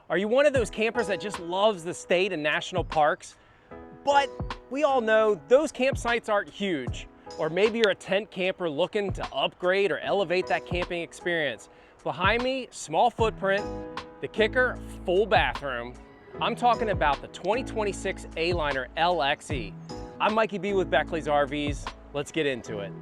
Are you one of those campers that just loves the state and national parks? But we all know those campsites aren't huge. Or maybe you're a tent camper looking to upgrade or elevate that camping experience. Behind me, small footprint, the kicker, full bathroom. I'm talking about the 2026 Aliner LXE. I'm Mikey B with Beckley's RVs. Let's get into it.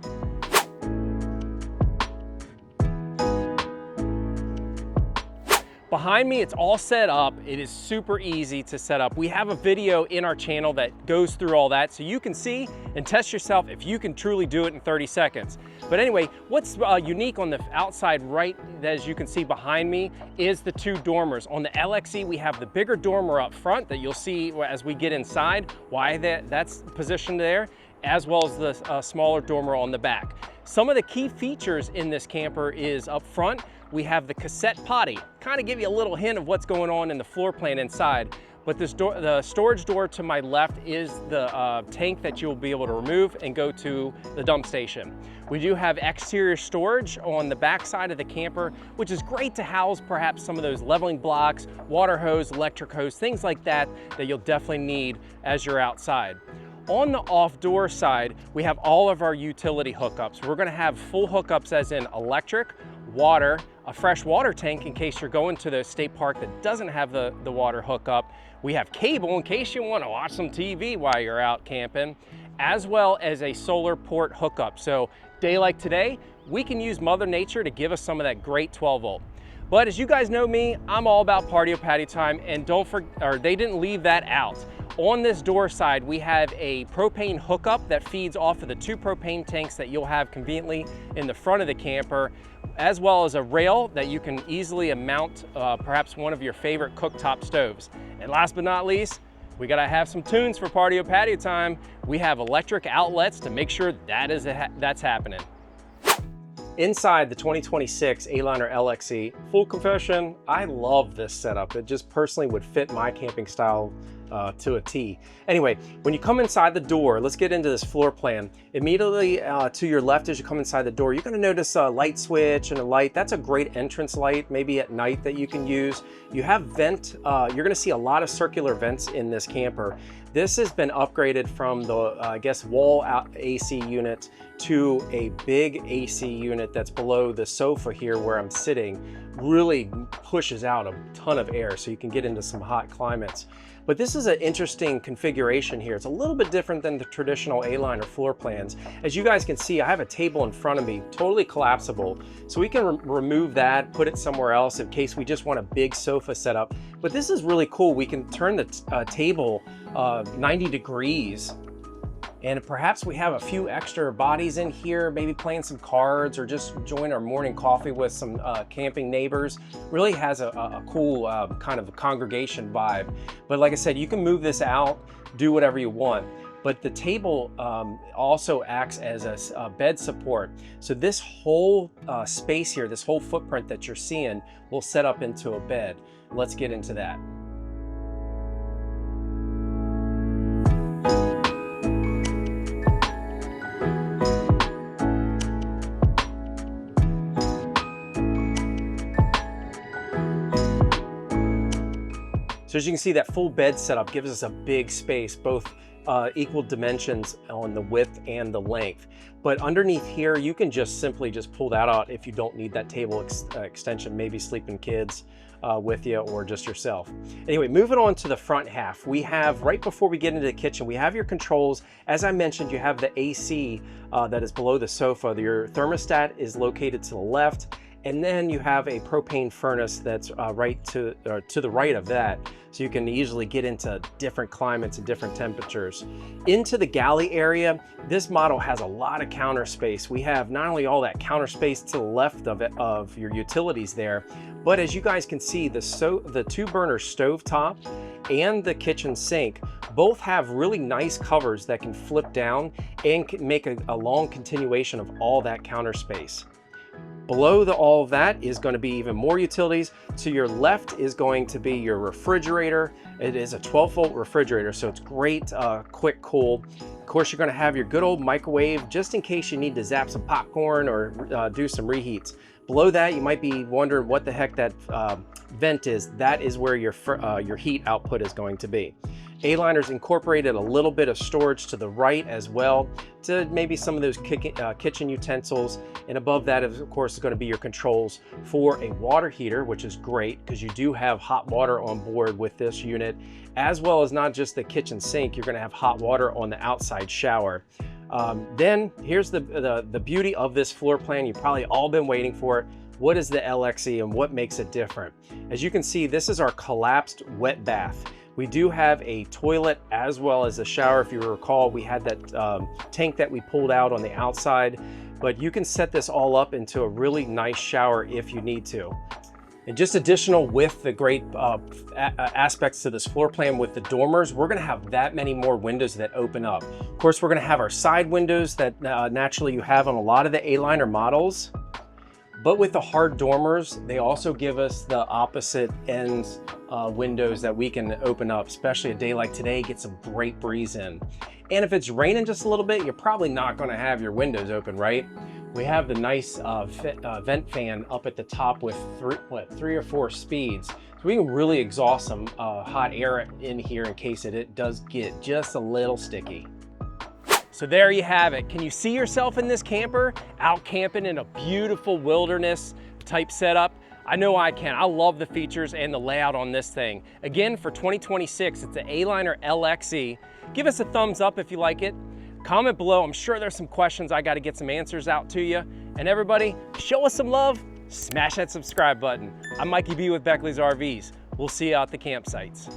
Behind me, it's all set up. It is super easy to set up. We have a video in our channel that goes through all that so you can see and test yourself if you can truly do it in 30 seconds. But anyway, what's unique on the outside right, as you can see behind me, is the two dormers. On the LXE, we have the bigger dormer up front that you'll see as we get inside, why that's positioned there, as well as the smaller dormer on the back. Some of the key features in this camper is up front, we have the cassette potty. Kind of give you a little hint of what's going on in the floor plan inside. But the storage door to my left is the tank that you'll be able to remove and go to the dump station. We do have exterior storage on the back side of the camper, which is great to house perhaps some of those leveling blocks, water hose, electric hose, things like that you'll definitely need as you're outside. On the off-door side, we have all of our utility hookups. We're gonna have full hookups as in electric, water, a fresh water tank in case you're going to the state park that doesn't have the water hookup. We have cable in case you wanna watch some TV while you're out camping, as well as a solar port hookup. So day like today, we can use Mother Nature to give us some of that great 12 volt. But as you guys know me, I'm all about patio patty time, and they didn't leave that out. On this door side, we have a propane hookup that feeds off of the two propane tanks that you'll have conveniently in the front of the camper, as well as a rail that you can easily mount perhaps one of your favorite cooktop stoves. And last but not least, we gotta have some tunes for patio patty time. We have electric outlets to make sure that's happening. Inside the 2026 Aliner LXE, full confession, I love this setup. It just personally would fit my camping style to a T. Anyway, when you come inside the door, let's get into this floor plan. Immediately to your left as you come inside the door, you're gonna notice a light switch and a light. That's a great entrance light, maybe at night, that you can use. You have vent, you're gonna see a lot of circular vents in this camper. This has been upgraded from the, I guess, wall AC unit to a big AC unit that's below the sofa here where I'm sitting. Really pushes out a ton of air so you can get into some hot climates. But this is an interesting configuration here. It's a little bit different than the traditional Aliner floor plans. As you guys can see, I have a table in front of me, totally collapsible. So we can remove that, put it somewhere else in case we just want a big sofa setup. But this is really cool. We can turn the table 90 degrees. And perhaps we have a few extra bodies in here, maybe playing some cards or just enjoying our morning coffee with some camping neighbors. Really has a cool kind of a congregation vibe. But like I said, you can move this out, do whatever you want. But the table also acts as a bed support. So this whole space here, this whole footprint that you're seeing will set up into a bed. Let's get into that. So as you can see, that full bed setup gives us a big space, both equal dimensions on the width and the length. But underneath here, you can simply pull that out if you don't need that table extension, maybe sleeping kids with you or just yourself. Anyway, moving on to the front half, we have, right before we get into the kitchen, we have your controls. As I mentioned, you have the AC that is below the sofa. Your thermostat is located to the left. And then you have a propane furnace that's right to the right of that. So you can easily get into different climates and different temperatures. Into the galley area, this model has a lot of counter space. We have not only all that counter space to the left of your utilities there, but as you guys can see, the two burner stove top and the kitchen sink both have really nice covers that can flip down and can make a long continuation of all that counter space. Below all of that is going to be even more utilities. To your left is going to be your refrigerator. It is a 12-volt refrigerator, so it's great, quick cool. Of course, you're going to have your good old microwave just in case you need to zap some popcorn or do some reheats. Below that, you might be wondering what the heck that vent is, that is where your heat output is going to be. A-Liner's incorporated a little bit of storage to the right as well, to maybe some of those kitchen utensils. And above that, of course, is going to be your controls for a water heater, which is great because you do have hot water on board with this unit, as well as not just the kitchen sink, you're going to have hot water on the outside shower. Then here's the beauty of this floor plan. You've probably all been waiting for it. What is the LXE and what makes it different? As you can see, this is our collapsed wet bath. We do have a toilet as well as a shower. If you recall, we had that tank that we pulled out on the outside, but you can set this all up into a really nice shower if you need to. And just additional with the great aspects to this floor plan with the dormers, we're gonna have that many more windows that open up. Of course, we're gonna have our side windows that naturally you have on a lot of the A-Liner models. But with the hard dormers, they also give us the opposite ends windows that we can open up, especially a day like today, get some great breeze in. And if it's raining just a little bit, you're probably not gonna have your windows open, right? We have the nice vent fan up at the top with three or four speeds. So we can really exhaust some hot air in here in case it does get just a little sticky. So there you have it. Can you see yourself in this camper, out camping in a beautiful wilderness type setup? I know I can. I love the features and the layout on this thing. Again, for 2026, it's the Aliner LXE. Give us a thumbs up if you like it. Comment below. I'm sure there's some questions I got to get some answers out to you. And everybody, show us some love. Smash that subscribe button. I'm Mikey B with Beckley's RVs. We'll see you out at the campsites.